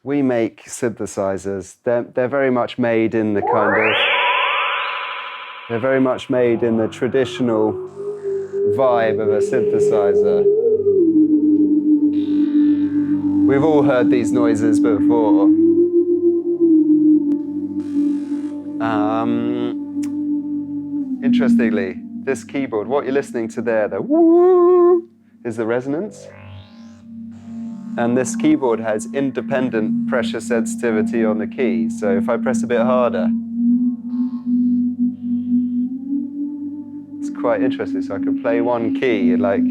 we make synthesizers. They're very much made in the they're very much made in the traditional vibe of a synthesizer. We've all heard these noises before. Interestingly, this keyboard, what you're listening to there, the woo, is the resonance. And this keyboard has independent pressure sensitivity on the key. So if I press a bit harder, it's quite interesting. So I can play one key, like.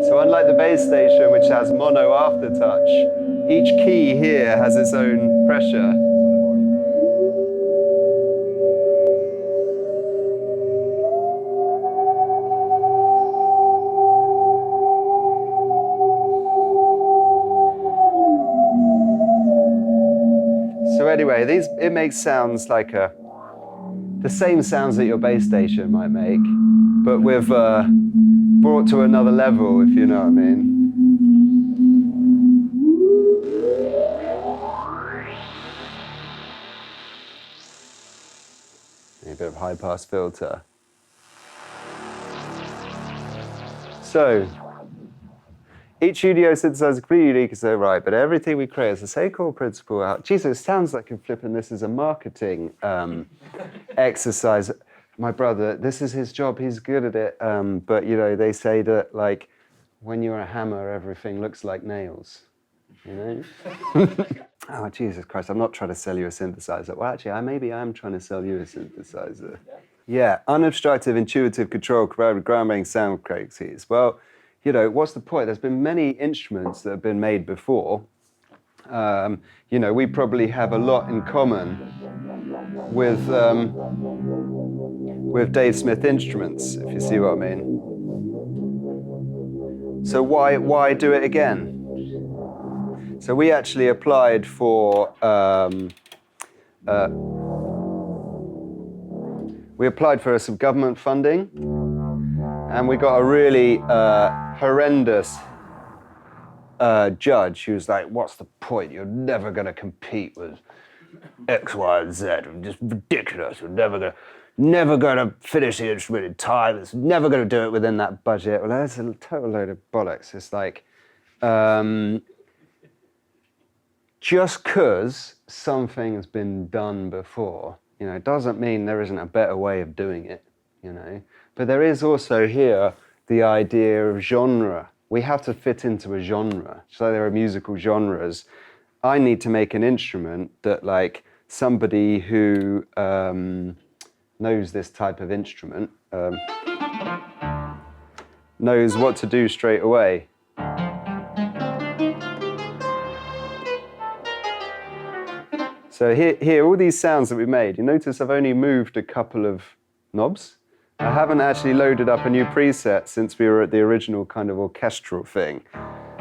So unlike the bass station, which has mono aftertouch, each key here has its own pressure. So anyway, it makes sounds like the same sounds that your bass station might make, but with brought to another level, if you know what I mean. A bit of high-pass filter. So, each UDO synthesizer is completely unique, is so right, but everything we create is the same core principle. Jesus, it sounds like I'm flipping this as a marketing exercise. My brother, this is his job, he's good at it, but you know, they say that like, when you're a hammer, everything looks like nails, you know? Oh, Jesus Christ, I'm not trying to sell you a synthesizer. Well, actually, maybe I am trying to sell you a synthesizer. Yeah, unobstructive, intuitive control, groundbreaking sound qualities. Well, you know, what's the point? There's been many instruments that have been made before. You know, we probably have a lot in common with Dave Smith instruments, if you see what I mean. So why do it again? So we actually applied for some government funding, and we got a really horrendous judge who was like, "What's the point? You're never going to compete with X, Y, and Z. It's just ridiculous. You're never going to finish the instrument in time. It's never going to do it within that budget." Well, that's a total load of bollocks. It's like, just because something has been done before, you know, doesn't mean there isn't a better way of doing it, you know. But there is also here the idea of genre. We have to fit into a genre. So there are musical genres. I need to make an instrument that, like, somebody who knows this type of instrument knows what to do straight away. So here, all these sounds that we made, you notice I've only moved a couple of knobs. I haven't actually loaded up a new preset since we were at the original kind of orchestral thing.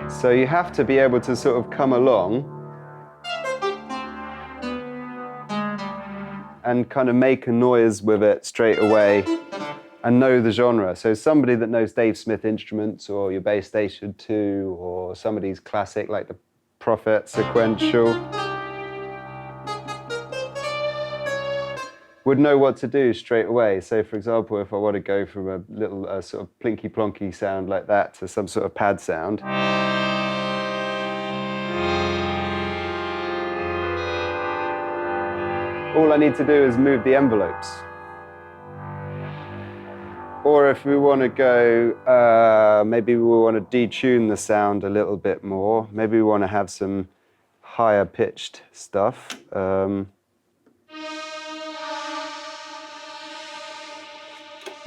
So you have to be able to sort of come along and kind of make a noise with it straight away and know the genre. So somebody that knows Dave Smith instruments, or your bass station 2, or somebody's classic like the Prophet sequential, would know what to do straight away. So for example, if I want to go from a little sort of plinky plonky sound like that to some sort of pad sound, all I need to do is move the envelopes. Or if we want to go, maybe we want to detune the sound a little bit more. Maybe we want to have some higher pitched stuff.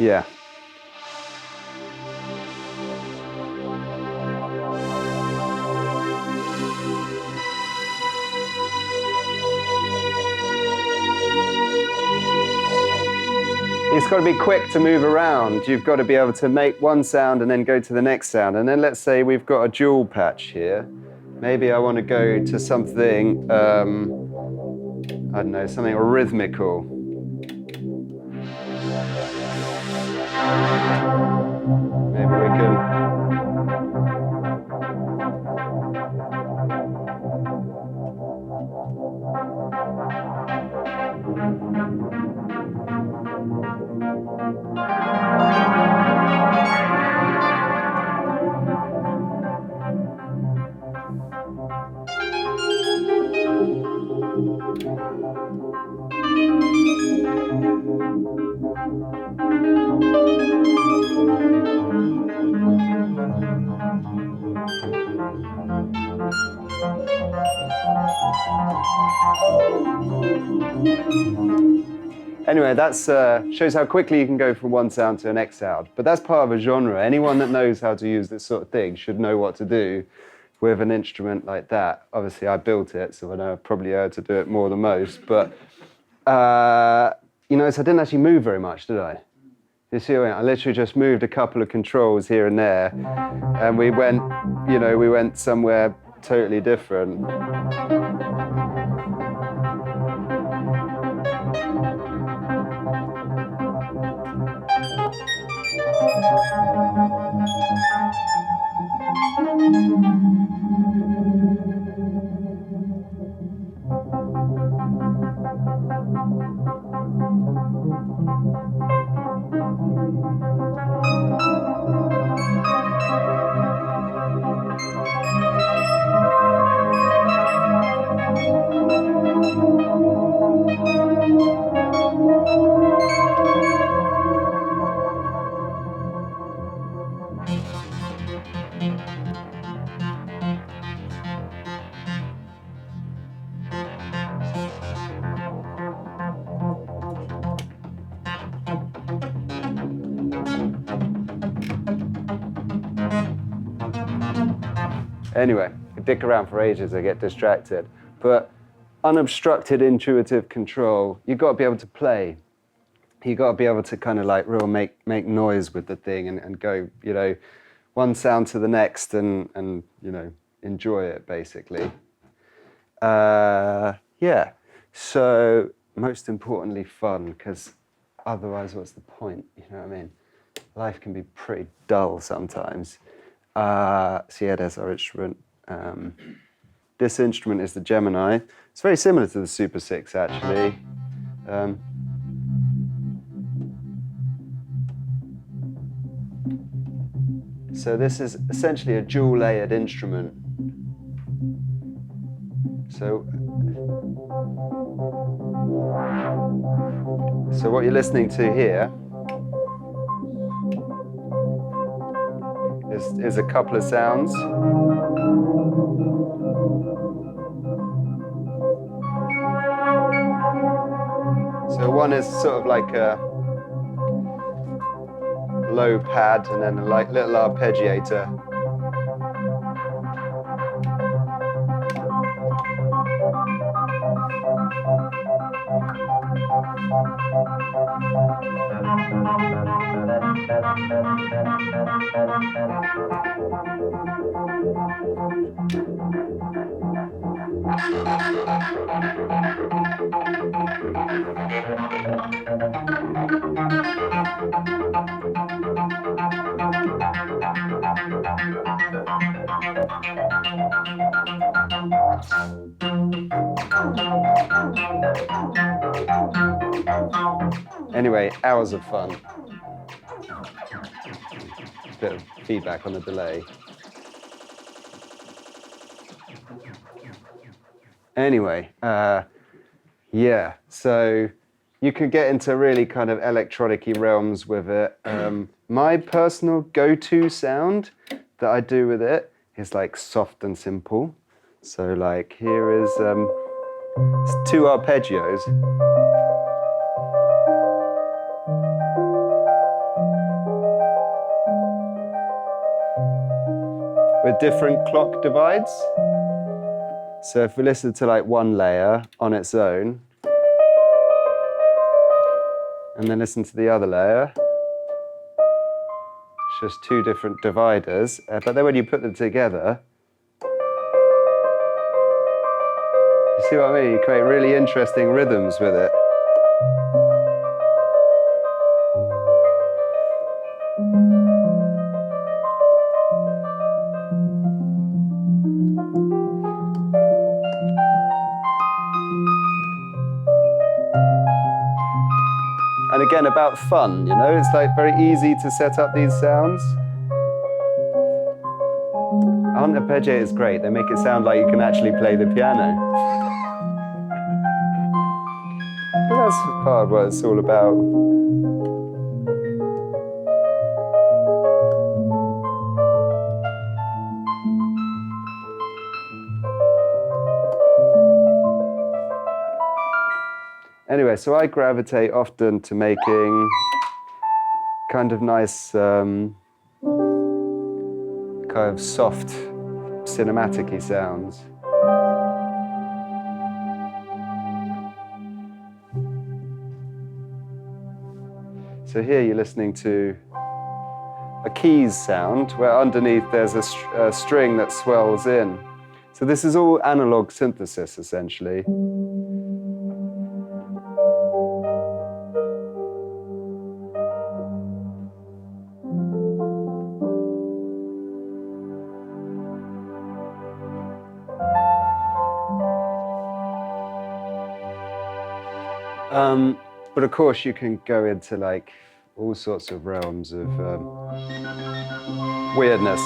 Yeah. It's got to be quick to move around. You've got to be able to make one sound and then go to the next sound. And then let's say we've got a dual patch here. Maybe I want to go to something I don't know, something rhythmical. Maybe we can. Anyway, that shows how quickly you can go from one sound to the next sound. But that's part of a genre. Anyone that knows how to use this sort of thing should know what to do with an instrument like that. Obviously, I built it, so I know I've probably had to do it more than most. But, you know, so I didn't actually move very much, did I? You see what I mean? I literally just moved a couple of controls here and there, and we went, you know, we went somewhere totally different. Anyway, I dick around for ages, I get distracted. But unobstructed intuitive control, you've got to be able to play. You've got to be able to kind of like real make noise with the thing and go, you know, one sound to the next and you know, enjoy it basically. Yeah, so most importantly fun, because otherwise what's the point, you know what I mean? Life can be pretty dull sometimes. So yeah, there's our instrument. This instrument is the Gemini. It's very similar to the Super 6 actually. So this is essentially a dual layered instrument. So what you're listening to here is a couple of sounds. So one is sort of like a low pad and then a like little arpeggiator. Anyway, hours of fun. Bit of feedback on the delay. Anyway, yeah, so you could get into really kind of electronic-y realms with it. My personal go-to sound that I do with it is like soft and simple. So like here is it's 2 arpeggios. With different clock divides. So if we listen to like one layer on its own, and then listen to the other layer, it's just 2 different dividers. But then when you put them together, You see what I mean? You create really interesting rhythms with it. And again, about fun, you know, it's like very easy to set up these sounds. Arpeggio is great. They make it sound like you can actually play the piano. But that's part of what it's all about. Anyway, so I gravitate often to making kind of nice, kind of soft, cinematic-y sounds. So here you're listening to a keys sound where underneath there's a string that swells in. So this is all analog synthesis, essentially. But of course, you can go into like all sorts of realms of weirdness.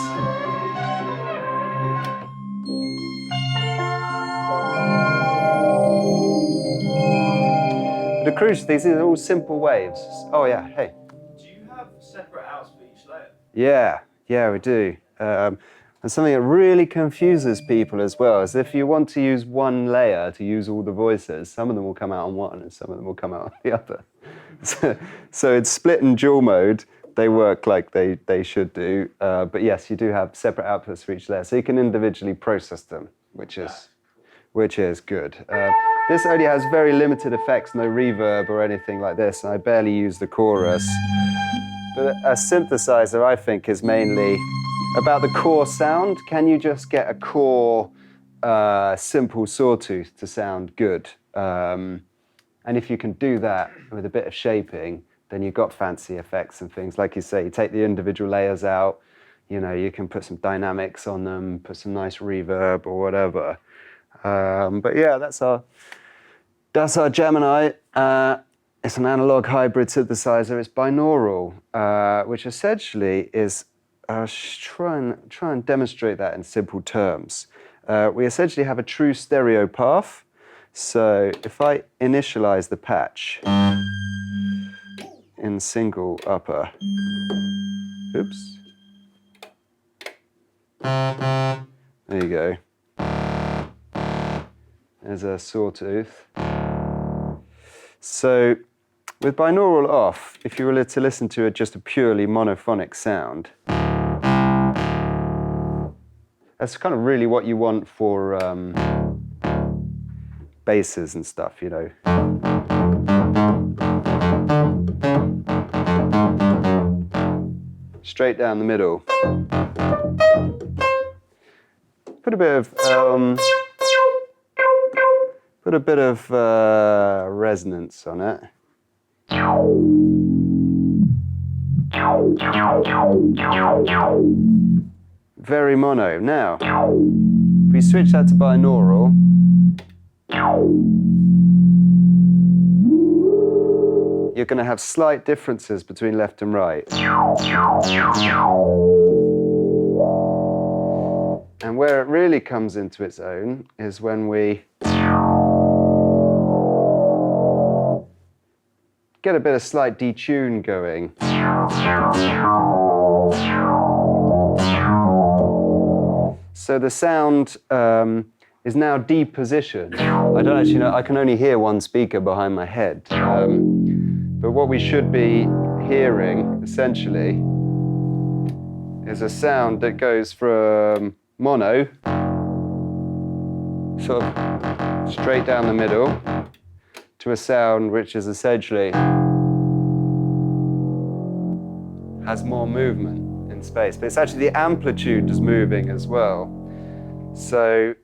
But the crucial, these are all simple waves. Oh yeah, hey. Do you have separate outs for each layer? Yeah, we do. And something that really confuses people as well is if you want to use one layer to use all the voices, some of them will come out on one and some of them will come out on the other. So it's split and dual mode. They work like they should do. But yes, you do have separate outputs for each layer. So you can individually process them, which is good. This only has very limited effects, no reverb or anything like this. And I barely use the chorus. But a synthesizer, I think, is mainly about the core sound. Can you just get a core, simple sawtooth to sound good? And if you can do that with a bit of shaping, then you've got fancy effects and things. Like you say, you take the individual layers out, you know, you can put some dynamics on them, put some nice reverb or whatever. But yeah, that's our Gemini. It's an analog hybrid synthesizer. It's binaural, which essentially is, try and demonstrate that in simple terms. We essentially have a true stereo path. So if I initialize the patch in single upper, oops. There you go. There's a sawtooth. So with binaural off, if you were to listen to just a purely monophonic sound, that's kind of really what you want for basses and stuff, you know. Straight down the middle. Put a bit of resonance on it. Very mono. Now, if we switch that to binaural, you're going to have slight differences between left and right. And where it really comes into its own is when we get a bit of slight detune going. So the sound is now depositioned. I don't actually know, I can only hear one speaker behind my head. But what we should be hearing, essentially, is a sound that goes from mono, sort of straight down the middle, to a sound which is essentially has more movement in space. But it's actually the amplitude is moving as well. So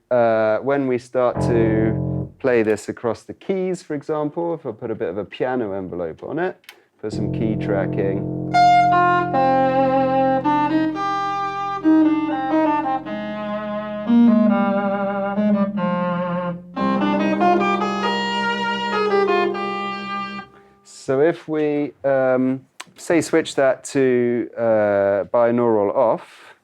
when we start to play this across the keys, for example, if I put a bit of a piano envelope on it, for some key tracking. So if we, say, switch that to binaural off,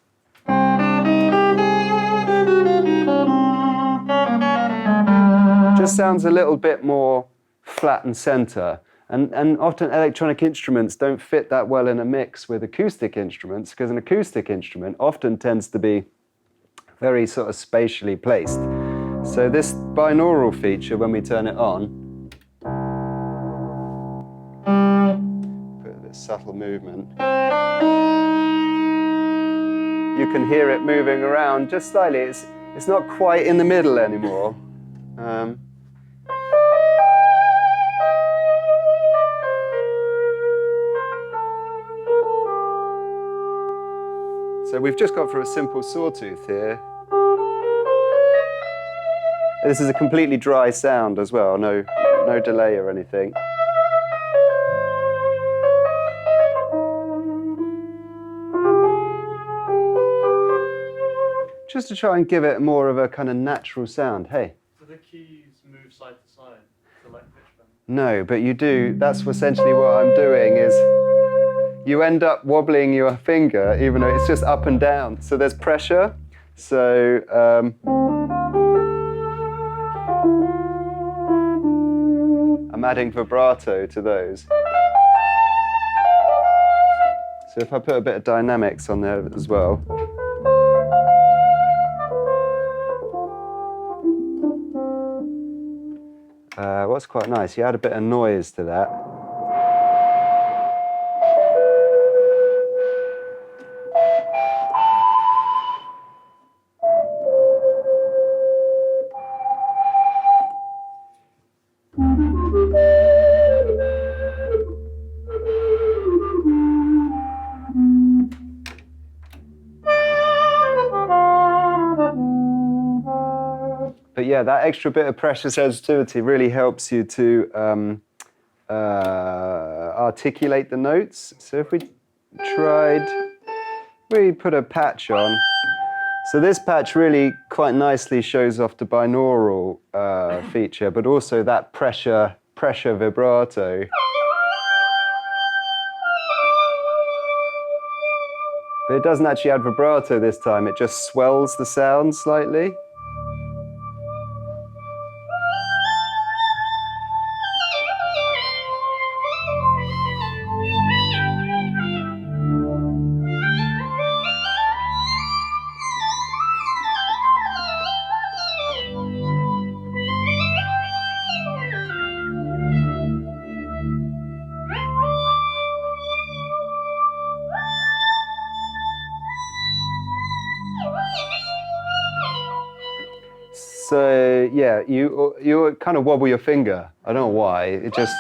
just sounds a little bit more flat and center. And often electronic instruments don't fit that well in a mix with acoustic instruments, because an acoustic instrument often tends to be very sort of spatially placed. So this binaural feature, when we turn it on, put a bit subtle movement, you can hear it moving around just slightly. It's not quite in the middle anymore. So we've just gone for a simple sawtooth here. This is a completely dry sound as well, no delay or anything. Just to try and give it more of a kind of natural sound. Hey. Do the keys move side to side to like pitch bend? No, but you do. That's essentially what I'm doing is you end up wobbling your finger even though it's just up and down. So there's pressure. So I'm adding vibrato to those. So if I put a bit of dynamics on there as well. What's quite nice, you add a bit of noise to that. But yeah, that extra bit of pressure sensitivity really helps you to articulate the notes. So if we put a patch on. So this patch really quite nicely shows off the binaural feature, but also that pressure vibrato. But it doesn't actually add vibrato this time, it just swells the sound slightly. So yeah, you kind of wobble your finger. I don't know why. It just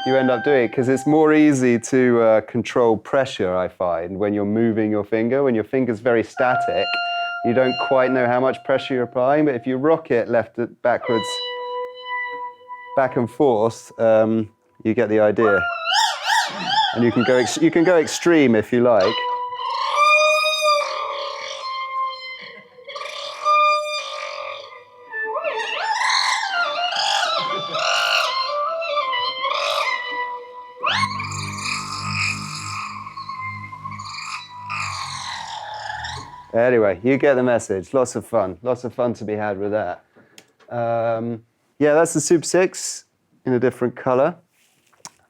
you end up doing it because it's more easy to control pressure. I find when you're moving your finger, when your finger's very static, you don't quite know how much pressure you're applying. But if you rock it backwards, back and forth, you get the idea. And you can go extreme if you like. Anyway, you get the message. Lots of fun to be had with that. Yeah, that's the Super 6 in a different color.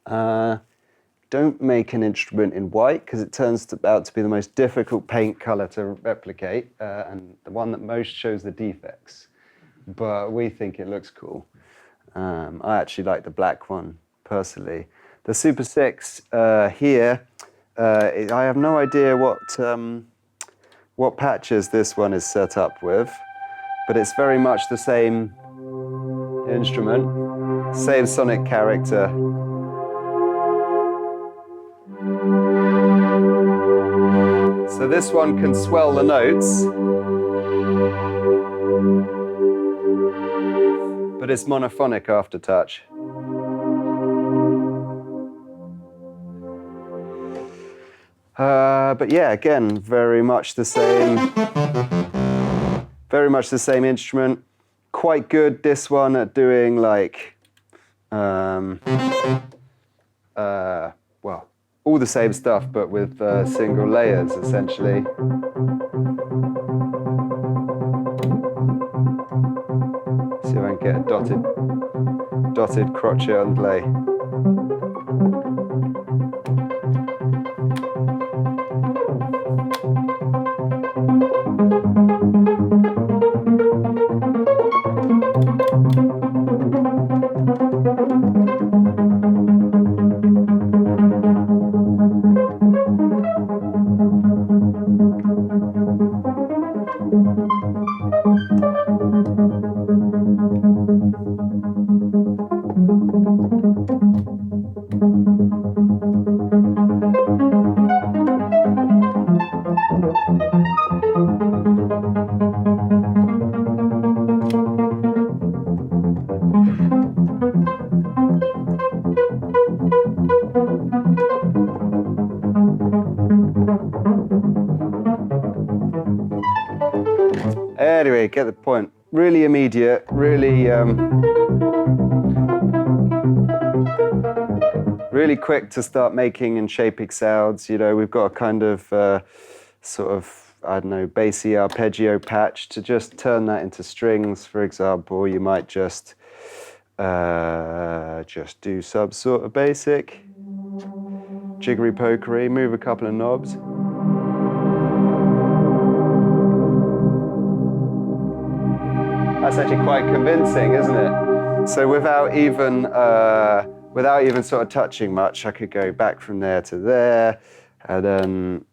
Don't make an instrument in white because it turns out to be the most difficult paint color to replicate and the one that most shows the defects. But we think it looks cool. I actually like the black one personally. The Super 6 here, I have no idea what patches this one is set up with, but it's very much the same instrument, same sonic character. So this one can swell the notes, but but it's monophonic aftertouch. But yeah, again, very much the same instrument. Quite good, this one, at doing like, well, all the same stuff, but with single layers, essentially. See if I can get a dotted crochet underlay. Anyway, get the point. Really immediate, really really quick to start making and shaping sounds. You know, we've got a kind of sort of, I don't know, bassy arpeggio patch. To just turn that into strings, for example, you might just do some sort of basic jiggery pokery, move a couple of knobs. That's actually quite convincing, isn't it? So without even sort of touching much, I could go back from there to there, and then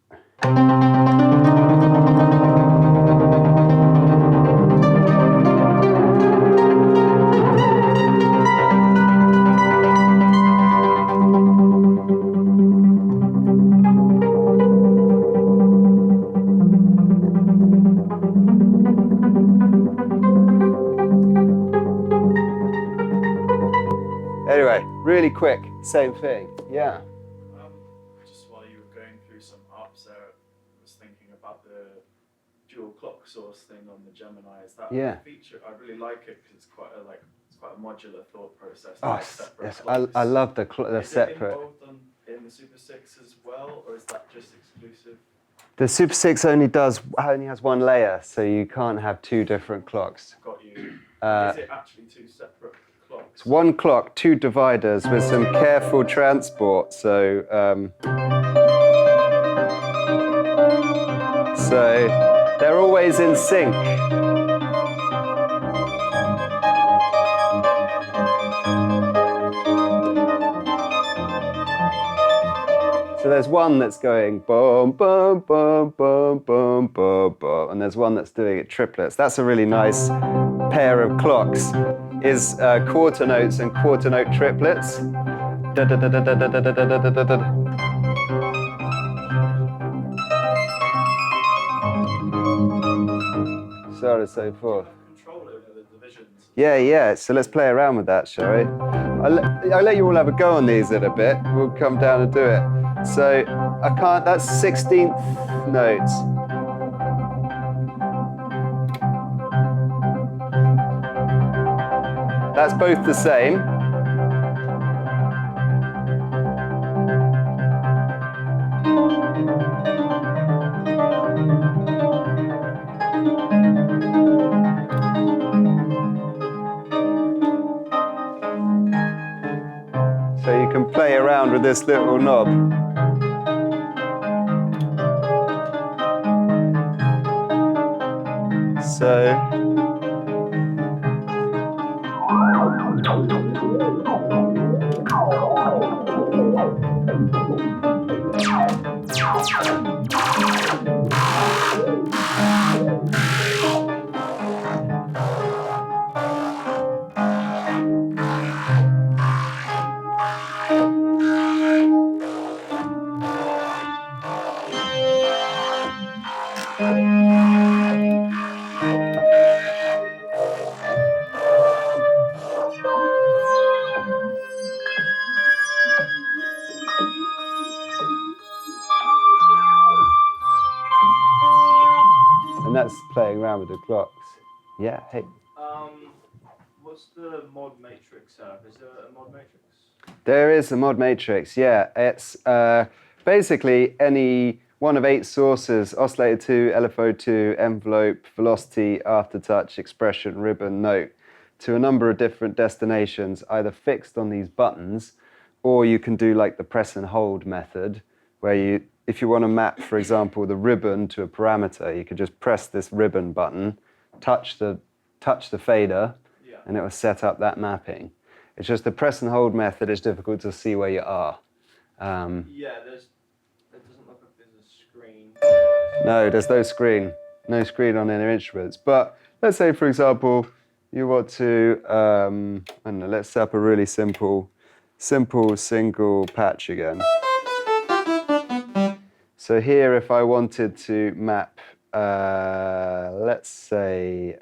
anyway, really quick, same thing, yeah. Just while you were going through some ups there, I was thinking about the dual clock source thing on the Gemini. Is that a feature? I really like it because it's quite a modular thought process. Oh, yes, I love the separate. Is it involved in the Super 6 as well, or is that just exclusive? The Super 6 only has one layer, so you can't have two different clocks. Got you. Is it actually two separate clocks? It's one clock, two dividers with some careful transport. So they're always in sync. So there's one that's going boom, boom, boom, boom, boom, boom, boom, and there's one that's doing it triplets. That's a really nice pair of clocks. Is quarter notes and quarter note triplets. Da, da, da, da, da, da, da, da, da, da, da. So on and so forth. Control over the divisions. Yeah. So let's play around with that, shall we? I'll let you all have a go on these in a bit. We'll come down and do it. So that's 16th notes. That's both the same. So you can play around with this little knob. So playing around with the clocks. Yeah, hey. What's the mod matrix have? Is there a mod matrix? There is a mod matrix, yeah. It's basically any one of 8 sources, oscillator 2, LFO 2, envelope, velocity, aftertouch, expression, ribbon, note, to a number of different destinations, either fixed on these buttons, or you can do like the press and hold method, where you, if you want to map, for example, the ribbon to a parameter, you could just press this ribbon button, touch the fader, and it will set up that mapping. It's just the press and hold method is difficult to see where you are. Yeah, it doesn't look like there's a screen. No, there's no screen. No screen on any instruments. But let's say, for example, you want to, I don't know, let's set up a really simple single patch again. So here, if I wanted to map, let's say,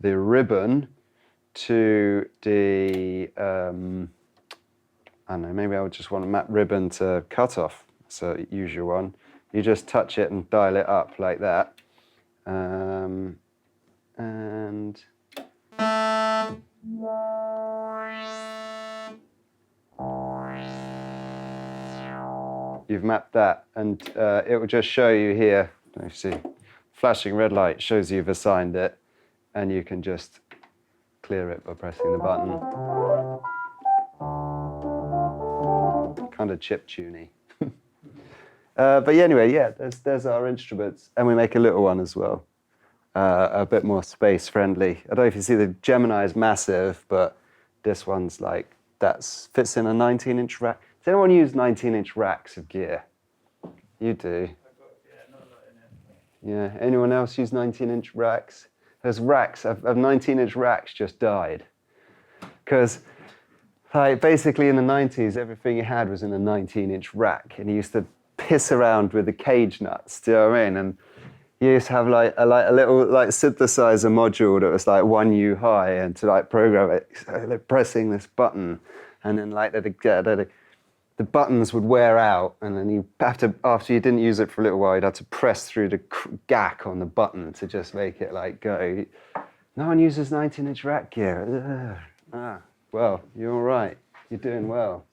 the ribbon to the, I don't know, maybe I would just want to map ribbon to cutoff. So usual one. You just touch it and dial it up like that. And you've mapped that, and it will just show you here, you see, flashing red light shows you've assigned it, and you can just clear it by pressing the button. Kind of chip-tuney. But yeah, anyway, yeah, there's our instruments, and we make a little one as well, a bit more space-friendly. I don't know if you see the Gemini is massive, but this one's like, fits in a 19-inch rack. Does anyone use 19-inch racks of gear? You do. Yeah, anyone else use 19-inch racks? There's racks, of 19-inch racks just died. Because like, basically in the 90s, everything you had was in a 19-inch rack, and you used to piss around with the cage nuts, do you know what I mean? And you used to have like a little like synthesizer module that was like 1U high, and to like program it, so, like, pressing this button, and then like the buttons would wear out, and then you have to, after you didn't use it for a little while, you'd have to press through the gack on the button to just make it like go. No one uses 19-inch rack gear. Well, you're all right. You're doing well.